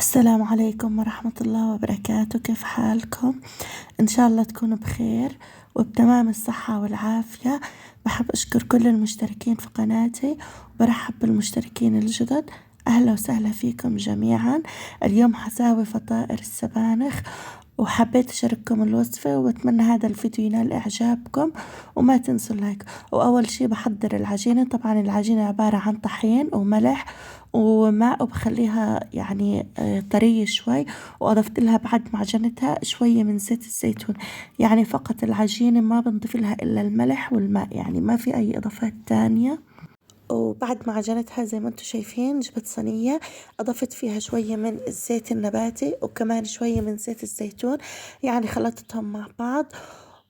السلام عليكم ورحمة الله وبركاته، كيف حالكم؟ إن شاء الله تكونوا بخير وبتمام الصحة والعافية. بحب أشكر كل المشتركين في قناتي وبرحب بالمشتركين الجدد. أهلا وسهلا فيكم جميعا. اليوم حساوي فطائر السبانخ وحبيت أشارككم الوصفة وأتمنى هذا الفيديو ينال إعجابكم وما تنسوا اللايك. وأول شي بحضر العجينة. طبعا العجينة عبارة عن طحين وملح وماء، وبخليها يعني طرية شوي، وأضفت لها بعد معجنتها شوية من زيت الزيتون. يعني فقط العجينة، ما بنضيف لها إلا الملح والماء، يعني ما في أي إضافات تانية. وبعد ما عجنتها زي ما انتم شايفين جبت صينية، أضفت فيها شوية من الزيت النباتي وكمان شوية من زيت الزيتون، يعني خلطتهم مع بعض.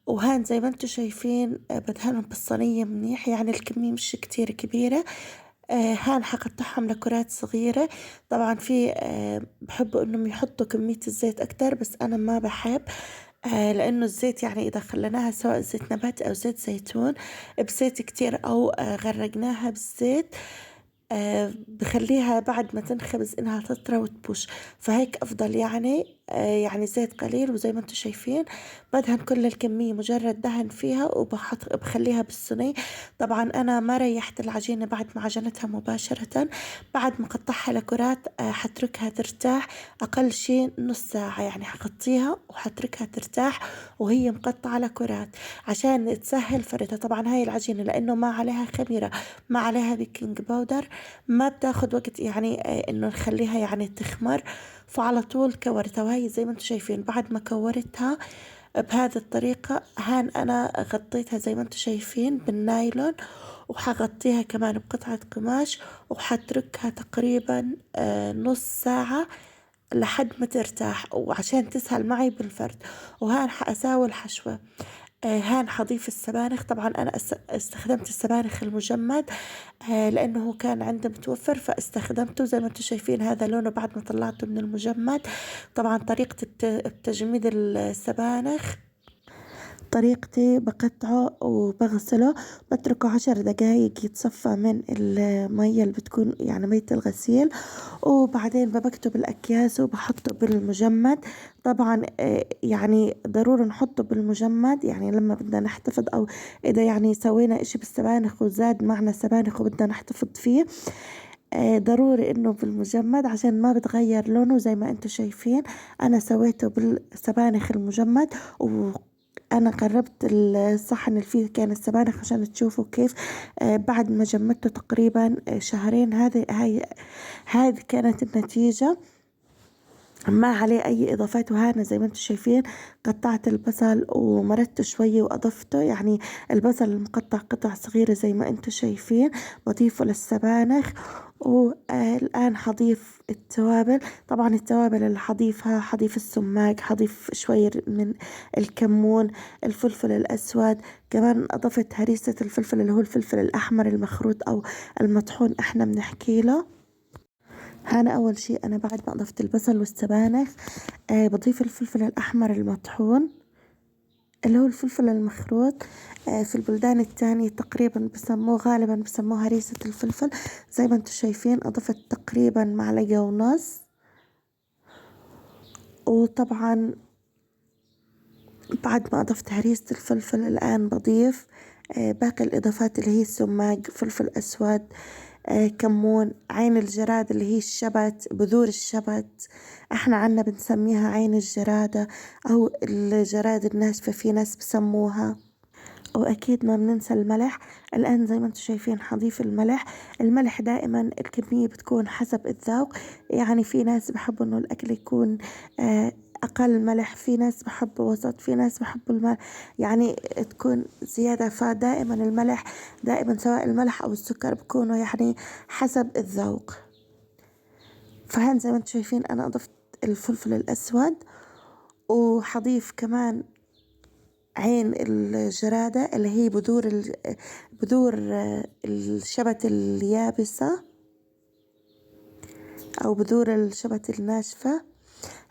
وهان زي ما انتم شايفين بدهنهم بالصينية منيح، يعني الكمية مش كتير كبيرة. هان حقطعهم لكرات صغيرة. طبعا في بحبوا انهم يحطوا كمية الزيت اكتر، بس انا ما بحب. لانه الزيت يعني اذا خليناها سواء زيت نبات او زيت زيتون بزيت كتير، او غرقناها بالزيت، بخليها بعد ما تنخبز انها تطرى وتبوش. فهيك افضل، يعني زيت قليل. وزي ما انتم شايفين بدهن كل الكمية، مجرد دهن فيها وبحط بخليها بالصينية. طبعا انا ما ريحت العجينة بعد ما عجنتها مباشرة. بعد ما قطعها لكرات حتركها ترتاح اقل شي نص ساعة، يعني حغطيها وحتركها ترتاح وهي مقطعة لكرات عشان تسهل فردها. طبعا هاي العجينة لانه ما عليها خميرة، ما عليها بيكنج باودر، ما بتاخد وقت يعني انه نخليها يعني تخمر. فعلى طول كورتها، وهي زي ما انتم شايفين بعد ما كورتها بهذه الطريقة. هان انا غطيتها زي ما انتم شايفين بالنايلون، وحغطيها كمان بقطعة قماش، وحتركها تقريبا نص ساعة لحد ما ترتاح وعشان تسهل معي بالفرد. وهان حأساوي الحشوة. هان حضيف السبانخ. طبعا أنا استخدمت السبانخ المجمد لأنه هو كان عنده متوفر فاستخدمته. زي ما انتم شايفين هذا لونه بعد ما طلعته من المجمد. طبعا طريقة تجميد السبانخ، طريقتي بقطعه وبغسله، بتركه 10 دقايق يتصفى من المية اللي بتكون يعني مية الغسيل، وبعدين ببكته بالأكياس وبحطه بالمجمد. طبعا يعني ضروري نحطه بالمجمد، يعني لما بدنا نحتفظ أو إذا يعني سوينا إشي بالسبانخ وزاد معنا سبانخ وبدنا نحتفظ فيه، ضروري إنه بالمجمد عشان ما بتغير لونه. زي ما انتم شايفين أنا سويته بالسبانخ المجمد، أنا قربت الصحن اللي فيه كان السبانخ عشان تشوفوا كيف. بعد ما جمدته تقريبا شهرين، هذه كانت النتيجة، ما عليه أي إضافات. وهنا زي ما انتم شايفين قطعت البصل ومرته شوية وأضفته، يعني البصل المقطع قطع صغيرة زي ما انتم شايفين، بضيفه للسبانخ. والآن حضيف التوابل. طبعا التوابل اللي حضيفها حضيف السماق، حضيف شوية من الكمون، الفلفل الأسود، كمان أضفت هريسة الفلفل اللي هو الفلفل الأحمر المخروط أو المطحون احنا بنحكي له. هنا أول شي أنا بعد ما أضفت البصل والسبانخ بضيف الفلفل الأحمر المطحون اللي هو الفلفل المخروط. في البلدان التانية تقريبا بسموه، غالبا بسموه هريسة الفلفل. زي ما انتم شايفين أضفت تقريبا معلقة ونص. وطبعا بعد ما أضفت هريسة الفلفل الآن بضيف باقي الإضافات اللي هي السماق، فلفل أسود، كمون، عين الجراد اللي هي الشبت، بذور الشبت، احنا عنا بنسميها عين الجرادة أو الجراد الناشفة في ناس بسموها. وأكيد ما بننسى الملح. الآن زي ما انتم شايفين حضيف الملح. الملح دائما الكمية بتكون حسب الذوق، يعني في ناس بحبوا إنه الأكل يكون أقل ملح، في ناس بحبوا وسط، في ناس بحبوا الملح يعني تكون زيادة. فدائما الملح، دائما سواء الملح أو السكر بكونوا يعني حسب الذوق. فهان زي ما انتم شايفين أنا أضفت الفلفل الأسود، وحضيف كمان عين الجرادة اللي هي بذور الشبت اليابسة أو بذور الشبت الناشفة.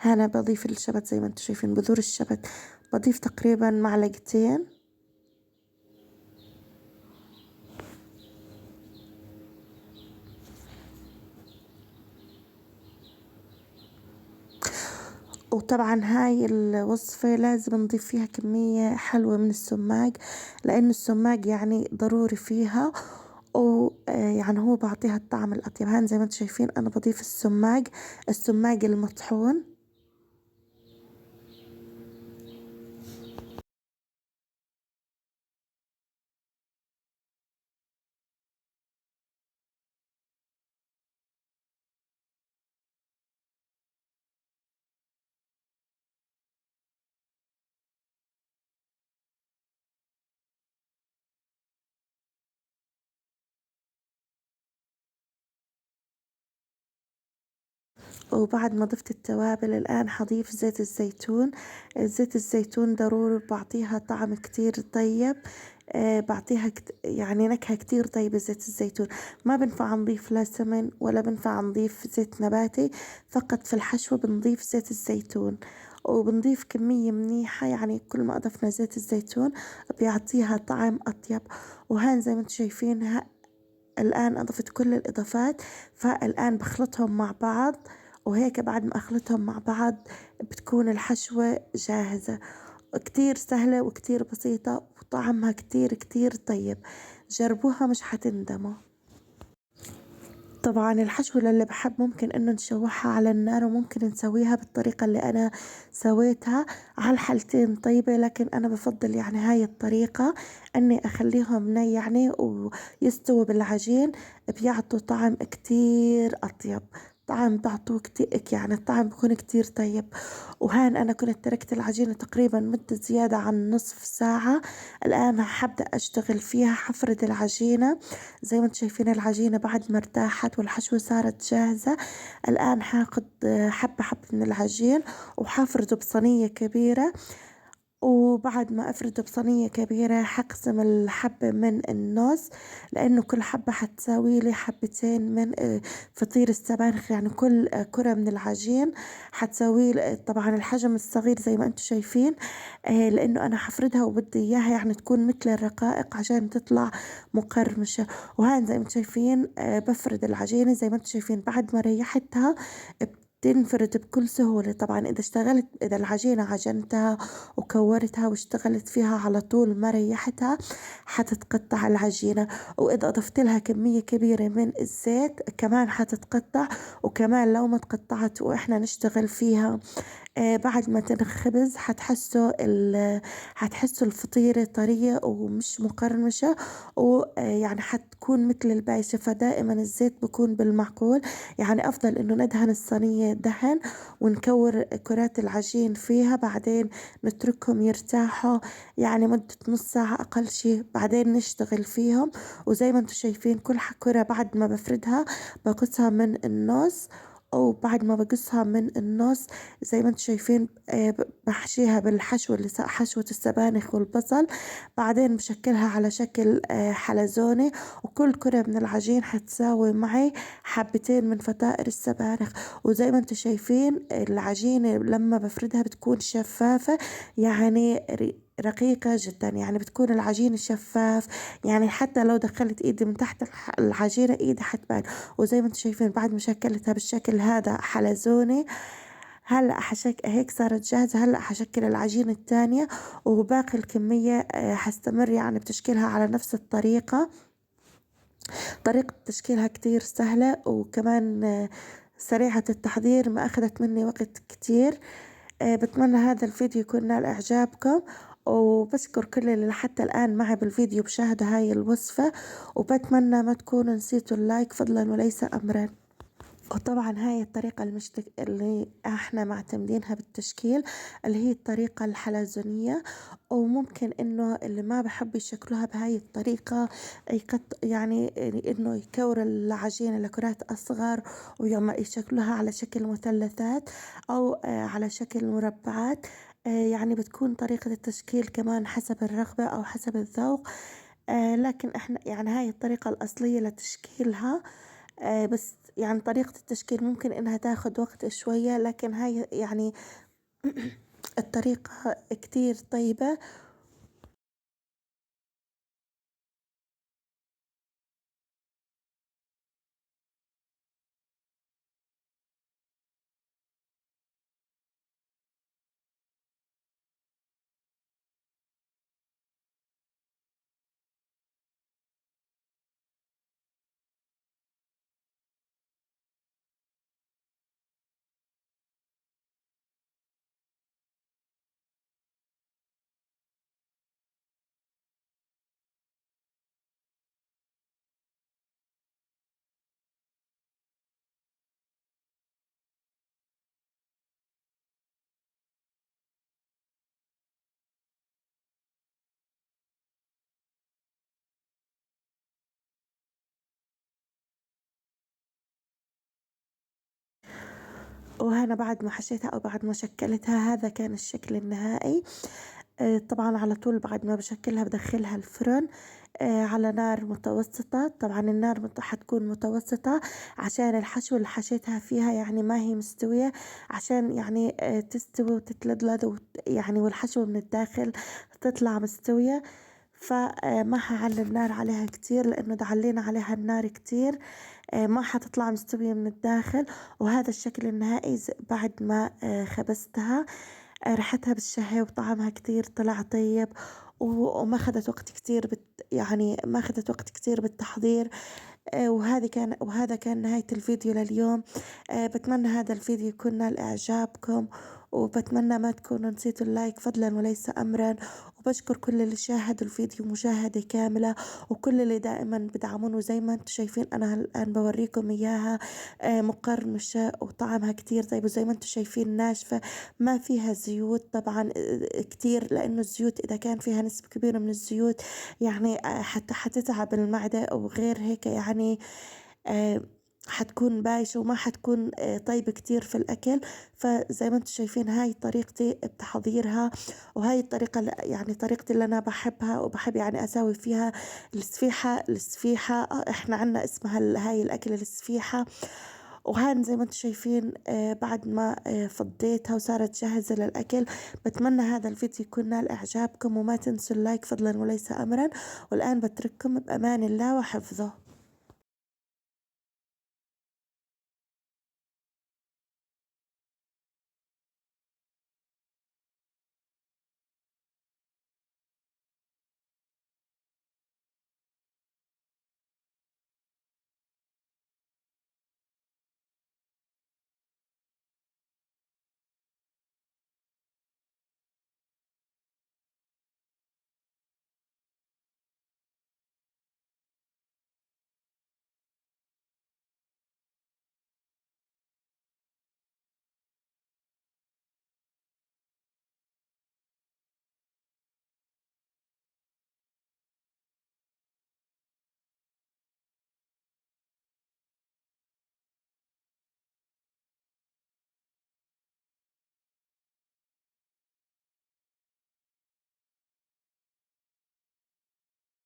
هنا بضيف الشبت زي ما انتم شايفين، بذور الشبت بضيف تقريبا معلقتين. وطبعا هاي الوصفة لازم نضيف فيها كمية حلوة من السماق، لأنه السماق يعني ضروري فيها، ويعني هو بعطيها الطعم الأطيب. هان زي ما انتم شايفين أنا بضيف السماق المطحون. وبعد ما ضفت التوابل الآن حضيف زيت الزيتون. زيت الزيتون ضروري، بعطيها طعم كتير طيب. بعطيها يعني نكهة كتير طيبة زيت الزيتون. ما بنفع نضيف لا سمن ولا بنفع نضيف زيت نباتي، فقط في الحشوة بنضيف زيت الزيتون، وبنضيف كمية منيحة. يعني كل ما أضفنا زيت الزيتون بيعطيها طعم أطيب. وهان زي ما انتم شايفين الآن أضفت كل الإضافات، فالآن بخلطهم مع بعض، وهيك بعد ما أخلطهم مع بعض بتكون الحشوة جاهزة. كتير سهلة وكتير بسيطة وطعمها كتير كتير طيب، جربوها مش حتندموا. طبعا الحشوة للي بحب ممكن انه نشوحها على النار، وممكن نسويها بالطريقة اللي انا سويتها. على الحالتين طيبة، لكن انا بفضل يعني هاي الطريقة اني اخليهم ني يعني ويستووا بالعجين، بيعطوا طعم كتير اطيب. طعم بعطوه كتير، يعني الطعم بكون كتير طيب. وهان انا كنت تركت العجينة تقريبا مدة زيادة عن نصف ساعة. الان حبدأ اشتغل فيها، حفرد العجينة. زي ما انتم شايفين العجينة بعد ما ارتاحت والحشوة صارت جاهزة، الآن حاخد حبة حبة من العجين وحفرده بصينية كبيرة. وبعد ما أفرده بصينية كبيرة حقسم الحبة من النص، لأنه كل حبة حتساوي لي حبتين من فطير السبانخ. يعني كل كرة من العجين حتساوي طبعا الحجم الصغير زي ما انتم شايفين، لأنه أنا حفردها وبدي إياها يعني تكون مثل الرقائق عشان تطلع مقرمشة. وهان زي ما انتم شايفين بفرد العجينة زي ما انتم شايفين بعد ما ريحتها بتنفرد بكل سهولة. طبعا إذا العجينة عجنتها وكورتها واشتغلت فيها على طول ما ريحتها حتتقطع العجينة، وإذا أضفت لها كمية كبيرة من الزيت كمان حتتقطع. وكمان لو ما تقطعت وإحنا نشتغل فيها بعد ما تنخبز حتحسوا الفطيرة طرية ومش مقرمشة، ويعني حتكون مثل البايشة. فدائما الزيت بكون بالمعقول، يعني أفضل إنه ندهن الصينية دهن ونكور كرات العجين فيها، بعدين نتركهم يرتاحوا يعني مدة نص ساعة أقل شي، بعدين نشتغل فيهم. وزي ما انتم شايفين كل كرة بعد ما بفردها بقصها من النص، وبعد ما بقصها من النص زي ما انتم شايفين بحشيها بالحشو اللي حشوة السبانخ والبصل، بعدين بشكلها على شكل حلزوني. وكل كرة من العجين حتساوي معي حبتين من فطائر السبانخ. وزي ما انتم شايفين العجينة لما بفردها بتكون شفافة، يعني رقيقة جدا، يعني بتكون العجينة شفاف، يعني حتى لو دخلت ايدي من تحت العجينة ايدي حتبان. وزي ما انتم شايفين بعد ما شكلتها بالشكل هذا حلزوني، هلا هيك صارت جاهزة. هلا حشكل العجينة الثانية وباقي الكمية حستمر يعني بتشكيلها على نفس الطريقة. طريقة تشكيلها كتير سهلة، وكمان سريعة التحضير، ما أخذت مني وقت كتير. بتمنى هذا الفيديو يكون نال إعجابكم، وبشكر كل اللي لحتى الآن معي بالفيديو بشاهدوا هاي الوصفة، وبتمنى ما تكونوا نسيتوا اللايك فضلا وليس أمرا. وطبعا هاي الطريقة اللي احنا معتمدينها بالتشكيل اللي هي الطريقة الحلزونية. وممكن انه اللي ما بحب يشكلوها بهاي الطريقة يعني انه يكور العجينة لكرات اصغر ويشكلوها على شكل مثلثات او على شكل مربعات. يعني بتكون طريقة التشكيل كمان حسب الرغبة او حسب الذوق. لكن احنا يعني هاي الطريقة الأصلية لتشكيلها. بس يعني طريقة التشكيل ممكن إنها تاخد وقت شوية، لكن هاي يعني الطريقة كتير طيبة. وهنا بعد ما حشيتها أو بعد ما شكلتها هذا كان الشكل النهائي. طبعا على طول بعد ما بشكلها بدخلها الفرن على نار متوسطة. طبعا النار حتكون متوسطة عشان الحشو اللي حشيتها فيها يعني ما هي مستوية، عشان يعني تستوي وتتلدلد يعني والحشو من الداخل تطلع مستوية. فما حعلي النار عليها كتير لأنه دعلينا عليها النار كتير، ما حتطلع مستوية من الداخل. وهذا الشكل النهائي بعد ما خبزتها. ريحتها بتشهي وطعمها كتير طلع طيب، وما خدت وقت كتير يعني ما أخدت وقت كتير بالتحضير. وهذا كان نهاية الفيديو لليوم. بتمنى هذا الفيديو يكون نال إعجابكم، وبتمنى ما تكونوا نسيتوا اللايك فضلا وليس أمرا. وبشكر كل اللي شاهدوا الفيديو مشاهدة كاملة، وكل اللي دائما بدعمونه. وزي ما انتم شايفين أنا الآن بوريكم إياها مقرمشة وطعمها كتير طيب، وزي ما انتم شايفين ناشفة ما فيها زيوت طبعا كتير، لأنه الزيوت إذا كان فيها نسبة كبيرة من الزيوت يعني حتى حتتعب المعدة، وغير هيك يعني حتكون بايشة وما حتكون طيبة كتير في الأكل. فزي ما انتم شايفين هاي طريقتي بتحضيرها، وهاي الطريقة يعني طريقتي اللي أنا بحبها وبحب يعني أسوي فيها السفيحة إحنا عنا اسمها هاي الأكل السفيحة. وهان زي ما انتم شايفين بعد ما فضيتها وصارت جاهزة للأكل. بتمنى هذا الفيديو يكون نال إعجابكم، وما تنسوا اللايك فضلا وليس أمرا. والآن بترككم بأمان الله وحفظه.